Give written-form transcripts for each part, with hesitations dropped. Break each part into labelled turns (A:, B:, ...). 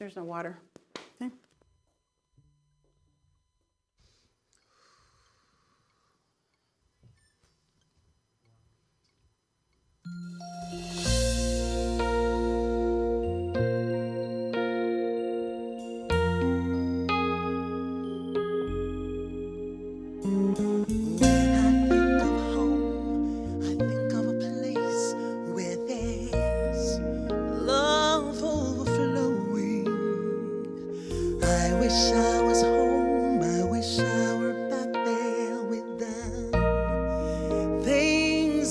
A: There's no water. Okay.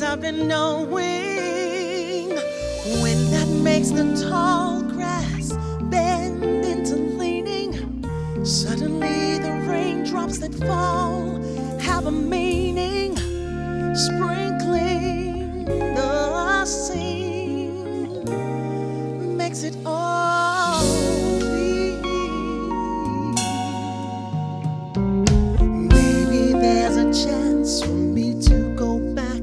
B: I've been knowing when that makes the tall grass bend into leaning. Suddenly the raindrops that fall have a meaning, sprinkling the scene makes it all clean. Maybe there's a chance for me to go back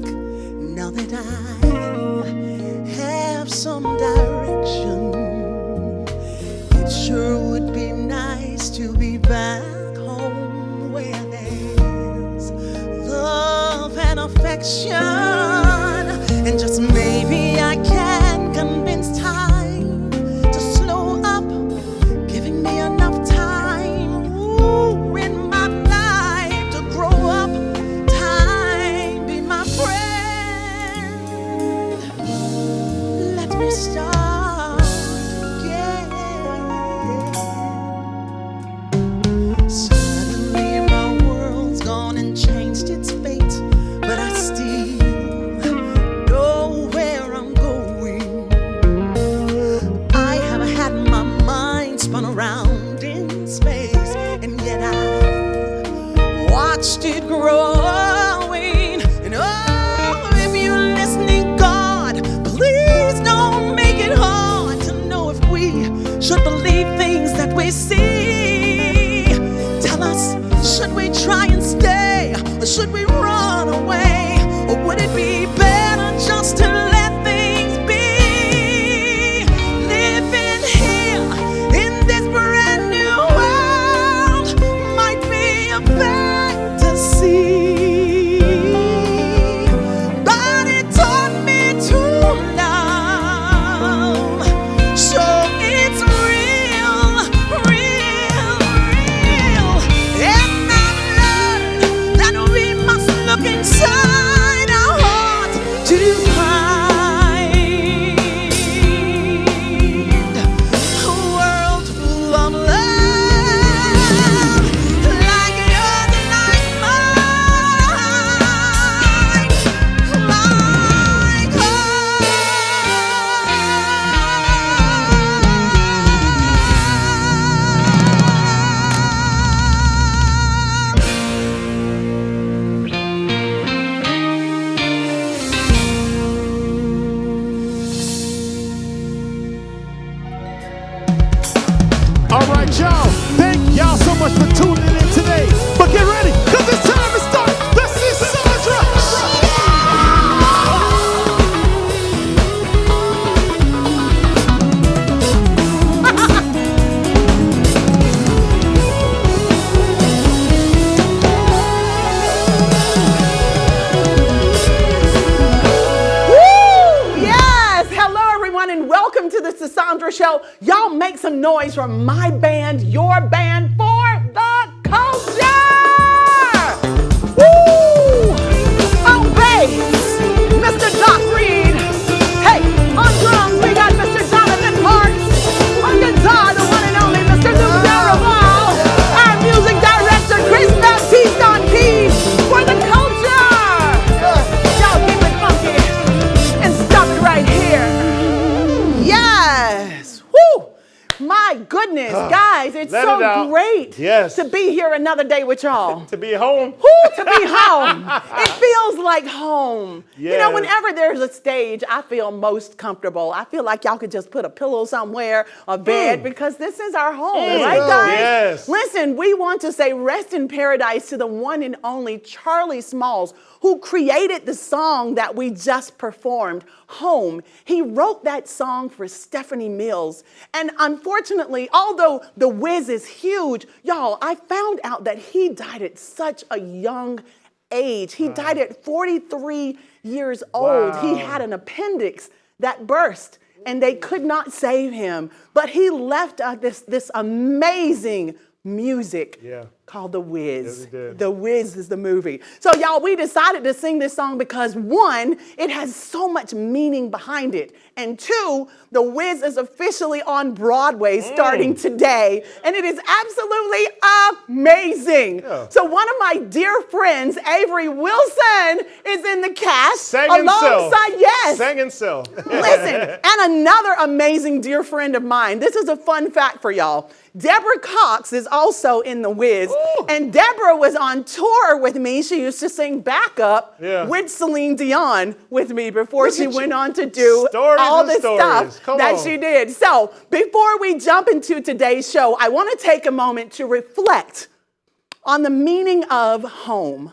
B: now that I have some direction. It sure would be nice to be back home where there's love and affection. And just maybe I can convince time to slow up, giving me enough time in my life to grow up. Time be my friend. Let me start again. Suddenly my world's gone and changed its fate, but I still know where I'm going. I have had my mind spun around in space, and yet I watched it growing. And oh, if you're listening, God, please don't make it hard to know if we should believe things that we see. Tell us, should we try and stay, or should we run away? Or would it be better just to let things be? Living here in this brand new world might be a fantasy, but it taught me to love. So it's real, real, real. And I've learned that we must look inside our heart to find a world full of love, like yours and like mine, like
C: All right, y'all. Thank y'all so much for tuning in today. But get ready, because it's time to start the Sisaundra Show.
A: Woo! Yes! Hello, everyone, and welcome to the Sisaundra Show. Y'all make some noise for my band, your band, for the culture! Woo! On bass, Mr. Doc Reed. Hey, on drums, we got Mr. Jonathan Parks. On guitar, the one and only Mr. Luke Daraval. Our music director, Chris Baptiste on keys for the culture. Y'all keep it funky and stop it right here. Yes. Woo! My goodness, guys, it's
C: Let it
A: so
C: out.
A: great
C: Yes.
A: to be here another day with y'all.
C: To be home.
A: Woo, to be home. It feels like home. You know,
C: Yes.
A: whenever there's a stage, I feel most comfortable. I feel like y'all could just put a pillow somewhere, a bed, because this is our home, right, guys?
C: Yes.
A: Listen, we want to say rest in paradise to the one and only Charlie Smalls, who created the song that we just performed, Home. He wrote that song for Stephanie Mills. And unfortunately, unfortunately, although The Wiz is huge, y'all, I found out that he died at such a young age. He died at 43 years old. He had an appendix that burst and they could not save him. But he left this amazing music called The Wiz.
C: Yes, he did.
A: The Wiz is the movie. So y'all, we decided to sing this song because one, it has so much meaning behind it. And two, The Wiz is officially on Broadway starting today. And it is absolutely amazing.
C: Yeah.
A: So one of my dear friends, Avery Wilson, is in the cast.
C: Sang and sell.
A: Yes.
C: Sang and sell.
A: Listen, and another amazing dear friend of mine. This is a fun fact for y'all. Deborah Cox is also in The Wiz. Ooh. And Deborah was on tour with me. She used to sing backup with Celine Dion with me before she went on to do all the stuff that she did. So before we jump into today's show, I want to take a moment to reflect on the meaning of home.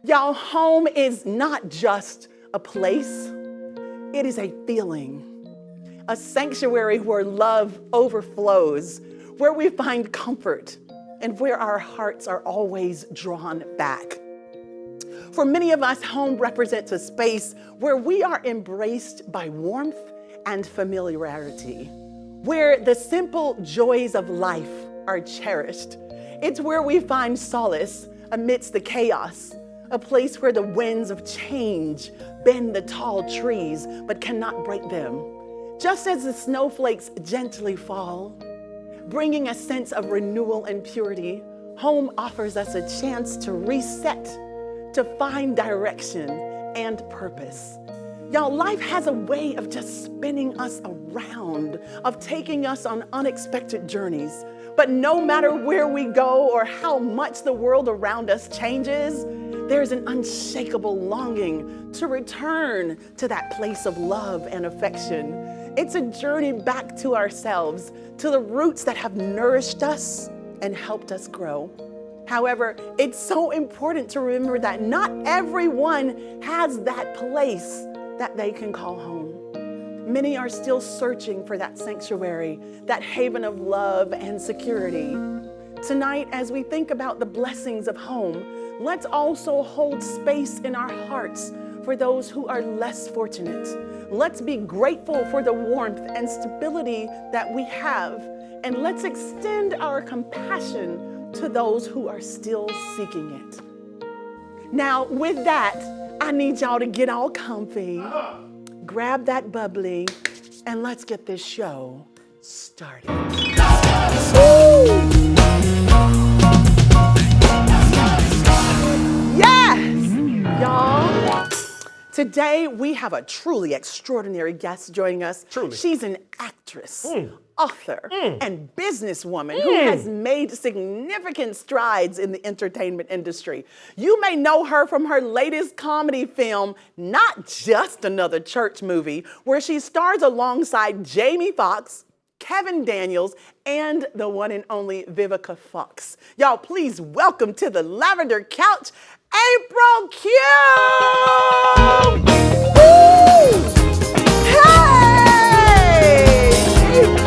A: Y'all, home is not just a place. It is a feeling, a sanctuary where love overflows, where we find comfort, and where our hearts are always drawn back. For many of us, home represents a space where we are embraced by warmth and familiarity, where the simple joys of life are cherished. It's where we find solace amidst the chaos, a place where the winds of change bend the tall trees but cannot break them. Just as the snowflakes gently fall, bringing a sense of renewal and purity, home offers us a chance to reset, to find direction and purpose. Y'all, life has a way of just spinning us around, of taking us on unexpected journeys. But no matter where we go or how much the world around us changes, there's an unshakable longing to return to that place of love and affection. It's a journey back to ourselves, to the roots that have nourished us and helped us grow. However, it's so important to remember that not everyone has that place that they can call home. Many are still searching for that sanctuary, that haven of love and security. Tonight, as we think about the blessings of home, let's also hold space in our hearts for those who are less fortunate. Let's be grateful for the warmth and stability that we have, and let's extend our compassion to those who are still seeking it. Now, with that, I need y'all to get all comfy, grab that bubbly, and let's get this show started. Yes, y'all. Today, we have a truly extraordinary guest joining us.
C: Truly.
A: She's an actress, author, and businesswoman who has made significant strides in the entertainment industry. You may know her from her latest comedy film, Not Just Another Church Movie, where she stars alongside Jamie Foxx, Kevin Daniels, and the one and only Vivica Fox. Y'all, please welcome to the Lavender Couch, April Q! Woo! Hey!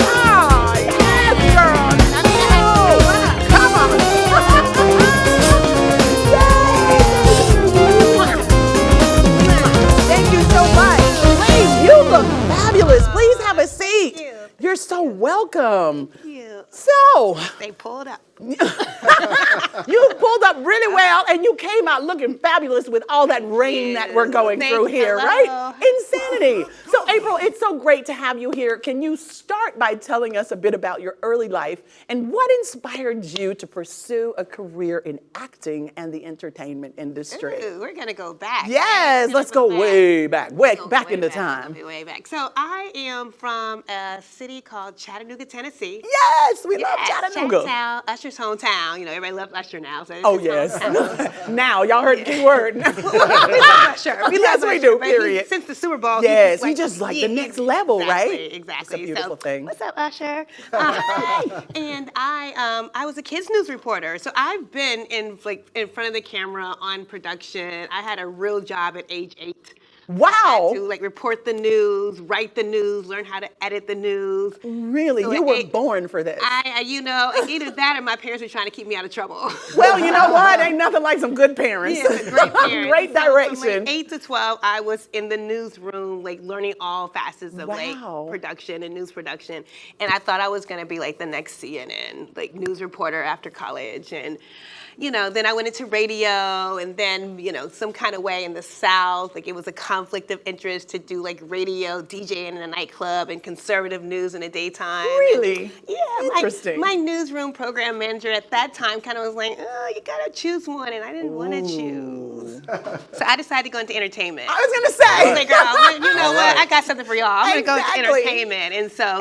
A: Ah, yes, girl! Oh, come on! Yay! Thank you so much. Please, you look fabulous. Please have a seat.
D: Thank you.
A: You're so welcome.
D: Thank you.
A: So,
D: They pulled up.
A: you pulled up really well, and you came out looking fabulous with all that rain that we're going through here, right? Insanity. So, April, it's so great to have you here. Can you start by telling us a bit about your early life and what inspired you to pursue a career in acting and the entertainment industry?
D: Ooh, we're gonna go back.
A: Yes, let's go way back, back into time.
D: Way back. So I am from a city called Chattanooga, Tennessee.
A: Yes, we love Chattanooga.
D: Chattown, Usher's hometown. You know, everybody loves Usher now. So
A: Oh, yes. Now, y'all heard the key word.
D: we love Usher.
A: Yes, we do, period.
D: Since the Super Bowl.
A: Yes, he just like the next level, right?
D: Exactly.
A: It's a beautiful thing.
D: What's up, Usher? And I was a kids news reporter, so I've been in front of the camera on production. I had a real job at age 8.
A: Wow.
D: To like report the news, write the news, learn how to edit the news.
A: Really?
D: So
A: You were born for this.
D: Either that or my parents were trying to keep me out of trouble.
A: Well, you know what? Ain't nothing like some good parents.
D: Yeah, great parents.
A: Great direction.
D: So from like 8 to 12, I was in the newsroom, like learning all facets of like production and news production. And I thought I was gonna be like the next CNN, like news reporter after college. And then I went into radio, and then, some kind of way in the South, like it was a conflict of interest to do like radio, DJing in a nightclub, and conservative news in the daytime.
A: Really?
D: And, yeah.
A: Interesting.
D: My newsroom program manager at that time kind of was like, oh, you gotta choose one, and I didn't want to choose. So I decided to go into entertainment.
A: I was gonna say.
D: I was like, girl, you know what? I got something for y'all. I'm gonna go into
A: Exactly.
D: entertainment.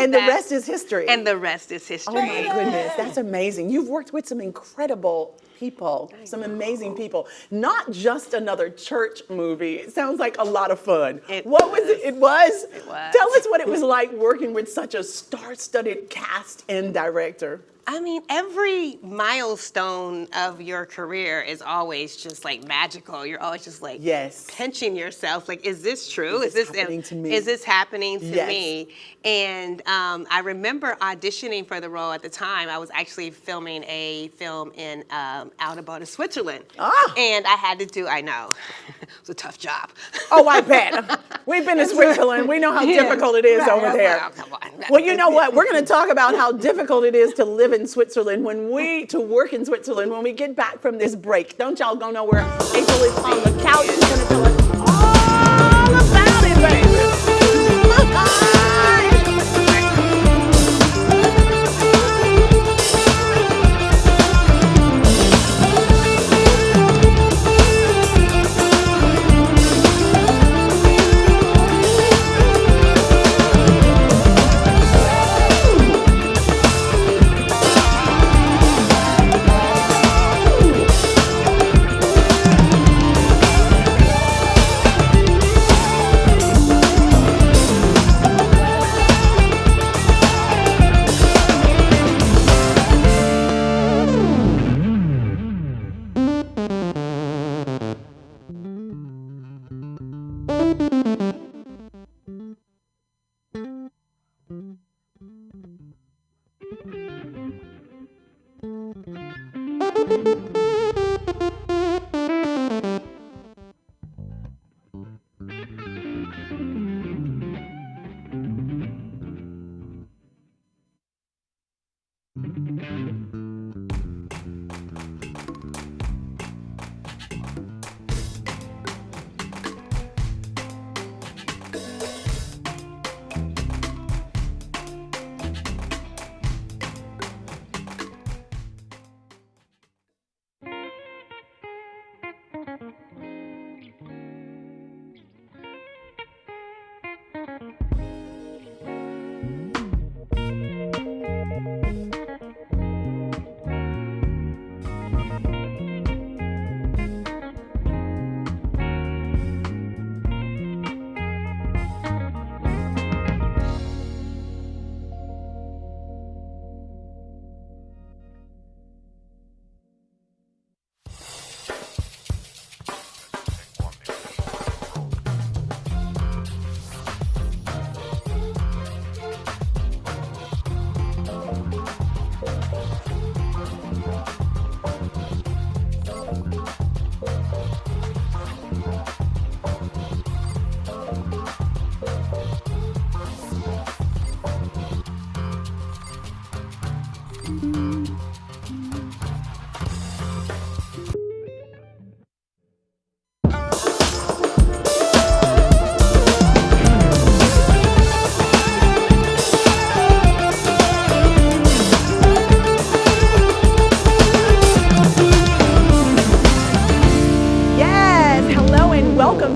A: And the rest is history.
D: And the rest is history.
A: Oh my goodness, that's amazing. You've worked with some incredible people, some amazing people. Not just another church movie. It sounds like a lot of fun. What was it? It was?
D: It was.
A: Tell us what it was like working with such a star-studded cast and director.
D: I mean, every milestone of your career is always just like magical. You're always just like pinching yourself. Like, is this true?
A: Is this happening to me?
D: Is this happening to me? And I remember auditioning for the role at the time. I was actually filming a film in Alderbonne, Switzerland. And I had to do, I know, it was a tough job.
A: Oh, I bet. We've been to Switzerland. We know how difficult it is over there.
D: Well, come on.
A: Well, you know what? We're going to talk about how difficult it is to live in Switzerland to work in Switzerland when we get back from this break. Don't y'all go nowhere. April is on the couch. She's going to tell us all about it, baby.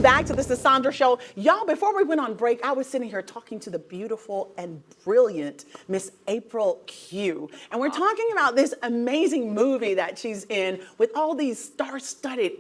A: Back to the Sisaundra Show. Y'all, before we went on break, I was sitting here talking to the beautiful and brilliant Miss April Q. And we're talking about this amazing movie that she's in with all these star-studded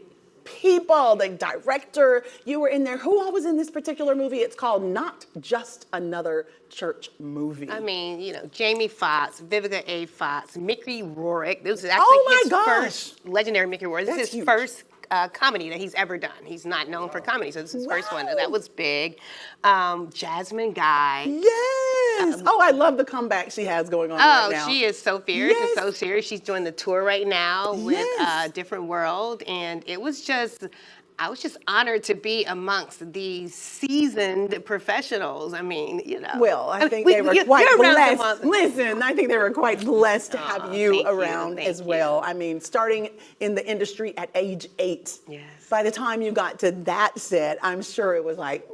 A: people, the director, you were in there. Who all was in this particular movie? It's called Not Just Another Church Movie.
D: I mean, Jamie Foxx, Vivica A. Fox, Mickey Rourke. This is actually his first legendary Mickey Rourke. This is his first comedy that he's ever done. He's not known for comedy, so this is his first one. That was big. Jasmine Guy.
A: Yes. I love the comeback she has going on right now.
D: She is so fierce and
A: Yes.
D: so serious. She's doing the tour right now with
A: Yes.
D: Different World, and it was just. I was just honored to be amongst these seasoned professionals. I mean,
A: Well, I think they were quite
D: you're around
A: blessed. Listen, I think they were quite blessed to have you around
D: thank
A: as well.
D: you.
A: I mean, starting in the industry at age 8.
D: Yes.
A: By the time you got to that set, I'm sure it was like,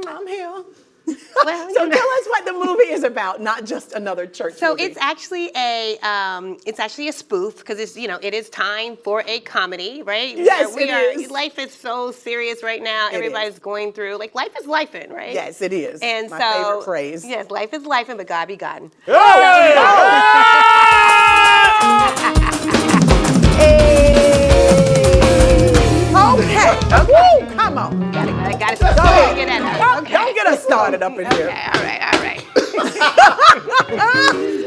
A: I'm here.
D: Well,
A: So tell us what the movie is about, not just another church
D: So
A: movie.
D: it's actually a spoof because it is time for a comedy, right?
A: Yes, it is.
D: Life is so serious right now.
A: It
D: Everybody's
A: is.
D: going through life is lifing, right?
A: Yes, it is.
D: And
A: My
D: so
A: favorite phrase.
D: Yes, life is lifing, but God be gotten.
A: Okay. Woo, come on.
D: I got to
A: Go ahead.
D: get at that.
A: Don't get us started up in here.
D: Okay, all right.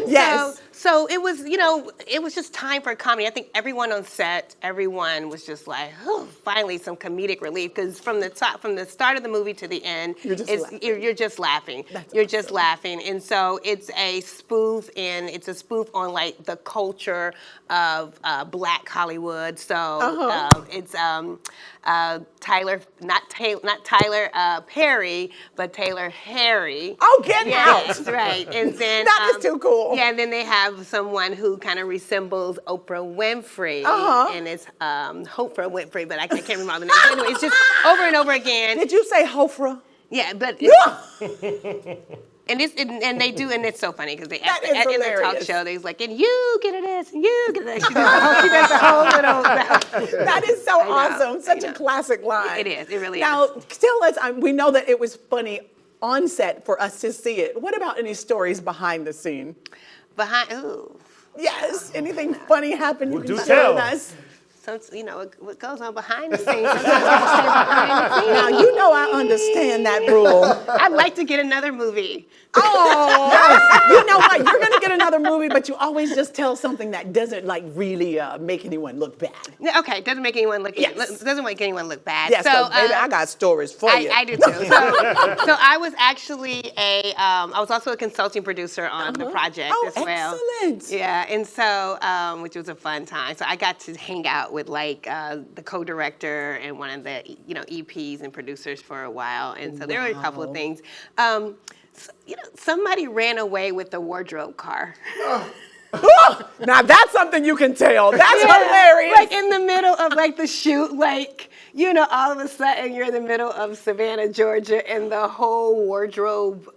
A: Yes.
D: So it was, it was just time for a comedy. I think everyone on set, everyone was just like, finally some comedic relief. Because from the start of the movie to the end,
A: You're just laughing.
D: You're just laughing. And so it's a spoof, and it's a spoof on the culture of Black Hollywood. So it's Tyler, not Tyler Perry, but Taylor Harry.
A: Oh, get out.
D: Yes, right. And then
A: That is too cool.
D: Yeah, and then they have someone who kind of resembles Oprah Winfrey, and it's Oprah Winfrey, but I can't remember all the names. Anyway, it's just over and over again.
A: Did you say Hofra?
D: Yeah, but and they do, and it's so funny because they
A: That is
D: in their talk
A: hilarious.
D: show, they're like, and you get this, and you get that. She does the whole little.
A: That is so
D: know,
A: awesome. Such
D: I
A: a
D: know.
A: classic line.
D: It is. It really
A: now,
D: is.
A: tell us, we know that it was funny on set for us to see it. What about any stories behind the scene?
D: Ooh.
A: Yes, anything funny happened you
C: do
A: can share
C: tell.
A: with us?
D: What goes on behind the scenes. Sometimes you stay behind the scenes.
A: Now, you know I understand that rule.
D: I'd like to get another movie.
A: Oh, you know what? You're going to get another movie, but you always just tell something that doesn't really make anyone look bad.
D: Yeah, okay, doesn't make anyone look.
A: Yes.
D: Doesn't make anyone look bad.
A: Yes,
D: so
A: baby, I got stories for you.
D: I do too. So I was actually I was also a consulting producer on the project
A: Oh,
D: as well.
A: excellent.
D: Yeah, and so which was a fun time. So I got to hang out with the co-director and one of the EPs and producers for a while, and so there were a couple of things. Somebody ran away with the wardrobe car.
A: Now that's something you can tell. That's hilarious.
D: Like in the middle of the shoot, all of a sudden you're in the middle of Savannah, Georgia, and the whole wardrobe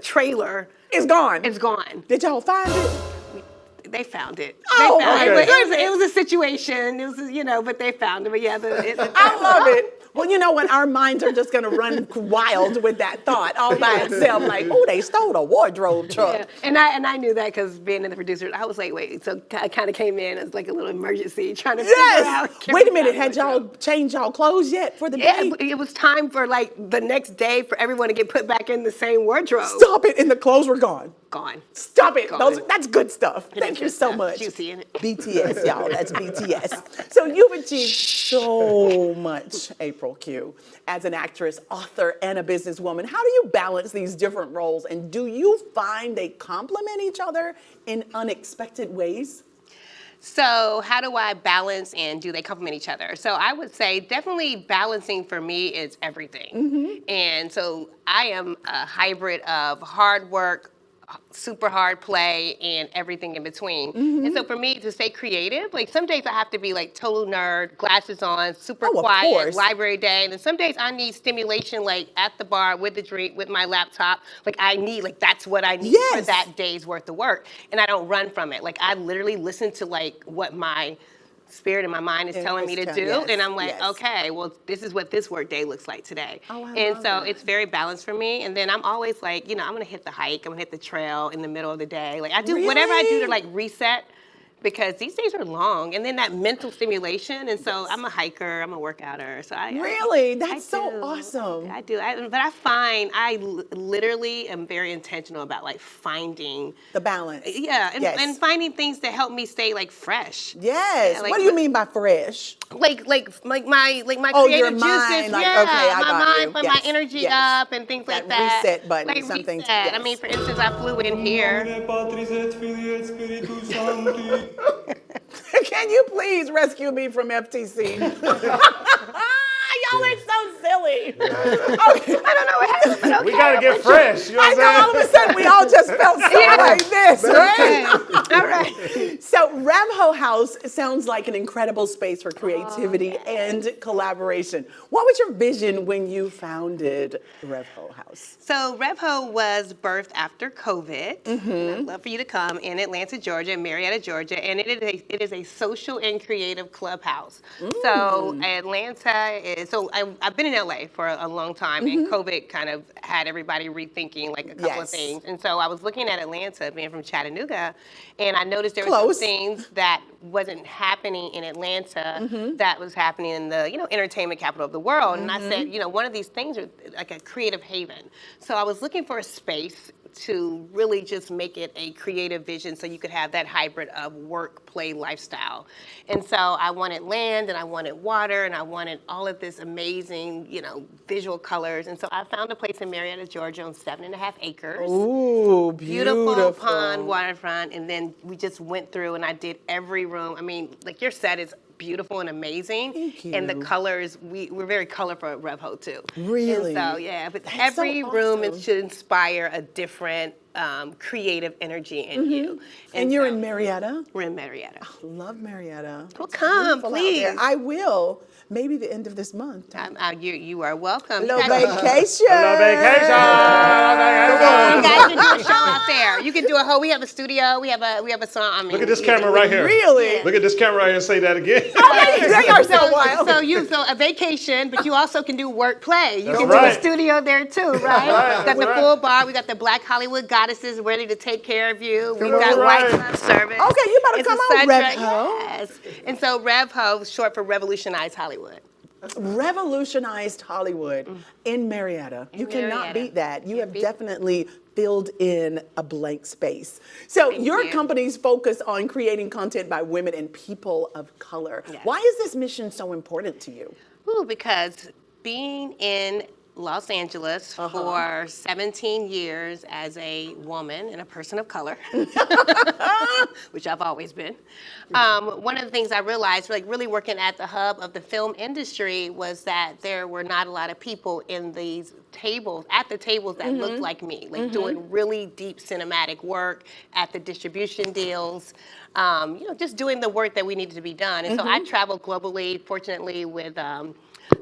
D: trailer
A: It's gone.
D: is gone.
A: Did y'all find it?
D: They found it.
A: Oh,
D: They found
A: okay.
D: it. It was a situation. It was, but they found it. But yeah,
A: I love it. Well, you know what? Our minds are just going to run wild with that thought all by itself. Like, oh, they stole a wardrobe truck.
D: Yeah. And I knew that because being in the producer, I was like, wait. So I kind of came in as like a little emergency, trying to figure out.
A: Yes. Wait a minute. Had y'all changed y'all clothes yet for the
D: Yeah,
A: day?
D: it was time for the next day for everyone to get put back in the same wardrobe.
A: Stop it. And the clothes were gone.
D: Gone.
A: Stop it.
D: Gone.
A: That's good stuff.
D: It
A: Thank
D: is
A: you
D: good
A: so
D: stuff.
A: much.
D: Juicy, ain't it?
A: BTS, y'all. That's BTS. So you've achieved so much, April Q, as an actress, author, and a businesswoman. How do you balance these different roles? And do you find they complement each other in unexpected ways?
D: So how do I balance and do they complement each other? So I would say definitely balancing for me is everything. And so I am a hybrid of hard work, super hard play, and everything in between. And so for me to stay creative, some days I have to be total nerd, glasses on, super
A: Oh, of
D: quiet,
A: course.
D: library day. And then some days I need stimulation at the bar with the drink, with my laptop. I need, that's what I need for
A: Yes.
D: that day's worth of work. And I don't run from it. I literally listen to what my spirit and my mind is telling me to do.
A: Yes,
D: And I'm like,
A: yes.
D: okay, well, this is what this work day looks like today.
A: Oh, I
D: and
A: love
D: so
A: that.
D: it's very balanced for me. And then I'm always I'm going to hit the hike. I'm going to hit the trail in the middle of the day. I do whatever I do to reset. because these days are long, and then that mental stimulation. And so I'm a hiker, I'm a workouter. So
A: Really?
D: I
A: That's so
D: do.
A: awesome.
D: I do. But I find literally am very intentional about like finding
A: The balance.
D: Yeah,
A: Yes.
D: and finding things to help me stay like fresh.
A: Yes.
D: Yeah, like,
A: What do you mean by fresh?
D: Like my
A: Oh,
D: creative
A: your
D: juices,
A: mind, like,
D: yeah,
A: okay, I
D: my
A: got
D: mind,
A: you.
D: put
A: Yes,
D: my energy
A: yes.
D: up and things like that.
A: Reset button,
D: like
A: something.
D: reset. I
A: Yes.
D: mean, for instance, I flew in here.
A: Can you please rescue me from FTC? Y'all are so silly. Okay.
D: I don't know what happened, but okay.
C: We gotta get fresh. You know
A: I
C: what
A: know
C: I'm
A: all of a sudden we all just felt so like this, right?
D: All right.
A: So Revho House sounds like an incredible space for creativity and collaboration. What was your vision when you founded Revho House?
D: So Revho was birthed after COVID. And I'd love for you to come in Atlanta, Georgia, in Marietta, Georgia, and it is a social and creative clubhouse. So Atlanta is. So I've been in LA for a long time, and COVID kind of had everybody rethinking like a couple of things. And so I was looking at Atlanta, being from Chattanooga, and I noticed there were some things that wasn't happening in Atlanta that was happening in the entertainment capital of the world. And I said, one of these things are like a creative haven. So I was looking for a space to really just make it a creative vision so you could have that hybrid of work, play, lifestyle. And so I wanted land and I wanted water and I wanted all of this amazing, visual colors. And so I found a place in Marietta, Georgia on 7.5 acres.
A: Ooh, beautiful.
D: Pond, waterfront. And then we just went through and I did every room. I mean, like your set is beautiful and amazing.
A: Thank you.
D: And the colors, we're very colorful at Revho too.
A: Really?
D: And so, yeah, but
A: That's
D: every
A: so
D: room
A: awesome.
D: should inspire a different creative energy in you.
A: And you're in Marietta?
D: We're in Marietta.
A: Love Marietta.
D: Well,
A: It's
D: come,
A: beautiful out
D: please.
A: there. I will. Maybe the end of this month.
D: You are welcome.
A: Little
D: You guys-
A: vacation.
C: Hello, vacation.
D: You guys can do a show out there. You can do a whole. We have a studio. We have a song. I mean,
C: Look at this camera right here.
A: Really?
C: Look at this camera right here and say that again.
A: They are so wild.
D: So a vacation, but you also can do work play. You can
C: right.
D: do a studio there too, right?
C: right,
D: Got the
C: that's
D: full bar. We got the Black Hollywood goddesses ready to take care of you. We've
C: Come
D: got
C: on,
D: white
C: right.
D: glove service.
A: Okay, you better
D: It's
A: come
D: a
A: on,
D: sunrise-
A: Revho.
D: Yes. And so Revho, short for Revolutionize Hollywood.
A: Revolutionized Hollywood in Marietta. You cannot
D: Marietta.
A: beat that. You have
D: beat-
A: definitely filled in a blank space. So your
D: you.
A: company's focus on creating content by women and people of color.
D: Yes.
A: Why is this mission so important to you?
D: Ooh, because being in Los Angeles for 17 years as a woman and a person of color, which I've always been. One of the things I realized, like really working at the hub of the film industry, was that there were not a lot of people in these tables, at the tables that looked like me, like doing really deep cinematic work at the distribution deals, just doing the work that we needed to be done. And so I traveled globally, fortunately, with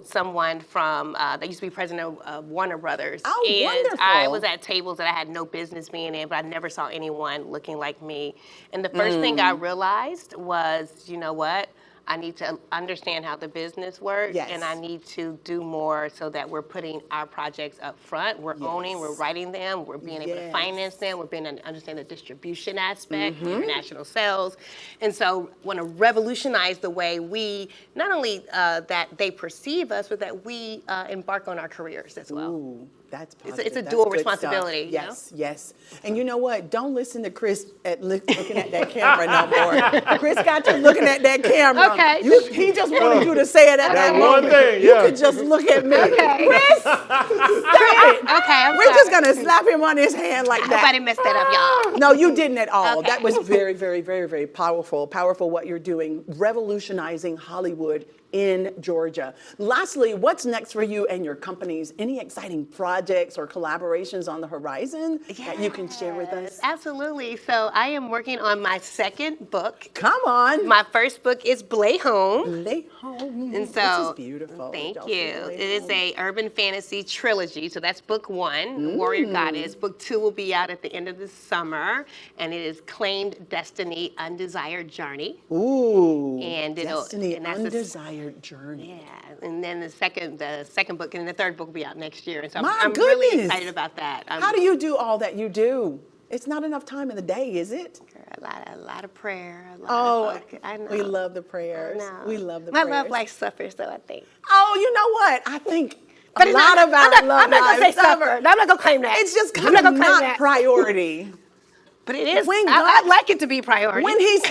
D: someone from that used to be president of Warner Brothers.
A: Oh,
D: and
A: wonderful.
D: I was at tables that I had no business being in, but I never saw anyone looking like me. And the first thing I realized was, you know what? I need to understand how the business works,
A: Yes.
D: and I need to do more so that we're putting our projects up front. We're owning, we're writing them, we're being able to
A: Yes.
D: finance them, we're being able to understand the distribution aspect, international sales. And so want to revolutionize the way we, not only that they perceive us, but that we embark on our careers as well.
A: Ooh, that's
D: It's a
A: positive. That's
D: dual
A: good stuff.
D: responsibility, you know?
A: Yes, yes. And you know what? Don't listen to Chris looking at that camera no more. Chris got you looking at that camera.
D: Okay.
A: He just wanted you to say it at that
C: That one
A: moment.
C: thing,
A: You
C: yeah.
A: could just look at me.
D: Okay.
A: Chris, stay it.
D: Okay, I'm
A: We're just
D: sorry.
A: going to slap him on his hand like
D: I hope I
A: that.
D: didn't mess that up, y'all.
A: No, you didn't at all.
D: Okay.
A: That was very, very, very, very powerful. Powerful what you're doing, revolutionizing Hollywood in Georgia. Lastly, what's next for you and your companies? Any exciting projects or collaborations on the horizon that you can share with us?
D: Absolutely. So I am working on my second book.
A: Come on.
D: My first book is Blay Home.
A: Lay home.
D: And so,
A: this is beautiful.
D: Thank
A: Don't
D: you.
A: you lay
D: It is
A: home.
D: a urban fantasy trilogy. So that's book one, Warrior Goddess. Book two will be out at the end of the summer, and it is Claimed Destiny, Undesired Journey.
A: Ooh.
D: And it'll-
A: Destiny,
D: and that's a-
A: undesired journey.
D: Yeah, and then the second book and the third book will be out next year. And so
A: My
D: I'm really
A: goodness.
D: excited about that.
A: How do you do all that you do? It's not enough time in the day, is it?
D: A lot of prayer. A lot of focus. I know.
A: We love the prayers.
D: I know.
A: We love the
D: My
A: prayers.
D: love life suffers, though, I think.
A: Oh, you know what? I think
D: But
A: a
D: it's
A: lot
D: not,
A: of our
D: I'm
A: love
D: not going to say
A: lives
D: suffer. I'm not going to claim that.
A: It's just
D: I'm
A: kind of
D: gonna claim
A: not
D: that.
A: priority.
D: But it is.
A: When
D: I'd like it to be priority.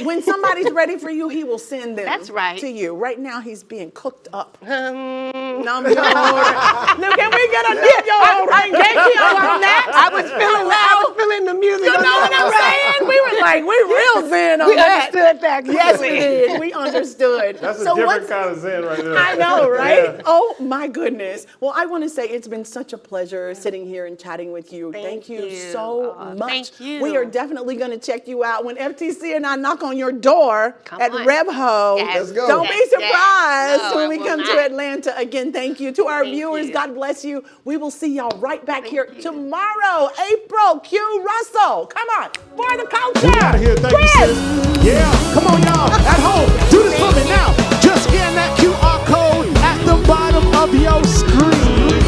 A: When somebody's ready for you, he will send them
D: That's right.
A: to you. Right now, he's being cooked up. Numb your order. Now, can we get a numb your order?
D: on that. I was feeling the music.
A: You know what I'm saying? We were like, we real zen on
D: We
A: that.
D: understood that.
A: Yes, we did. We understood.
C: That's a different kind of zen right there.
A: I know, right?
C: Yeah.
A: Oh, my goodness. Well, I want to say it's been such a pleasure sitting here and chatting with you. Thank you so much.
D: Thank you.
A: We are definitely going to check you out when FTC and I knock on your door at
D: on.
A: RevHo.
D: Yes.
C: Let's go.
A: Don't be
D: Yes,
A: surprised
D: yes. No,
A: when
D: I
A: we
D: will
A: come to
D: not.
A: Atlanta. Again, thank you. To our viewers,
D: you.
A: God bless you. We will see y'all right back here tomorrow. April Q. Russell. Come on. For the culture.
C: We out of here. Thank you, sis. Yeah. Come on, y'all. At home. Do this for me now. Just scan that QR code at the bottom of your screen.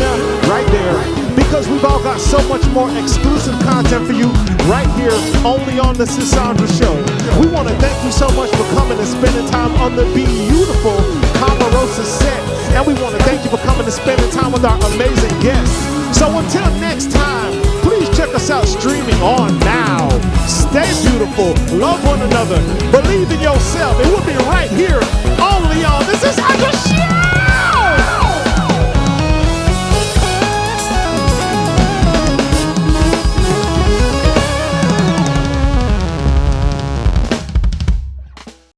C: Right there. Because we've all got so much more exclusive content for you right here only on the Sisaundra Show. We want to thank you so much for coming and spending time on the beautiful Omarosa set. And we want to thank you for coming and spending time with our amazing guests. So until next time, please check us out streaming on now. Stay beautiful, love one another, believe in yourself. It will be right here only on the Sisaundra Show.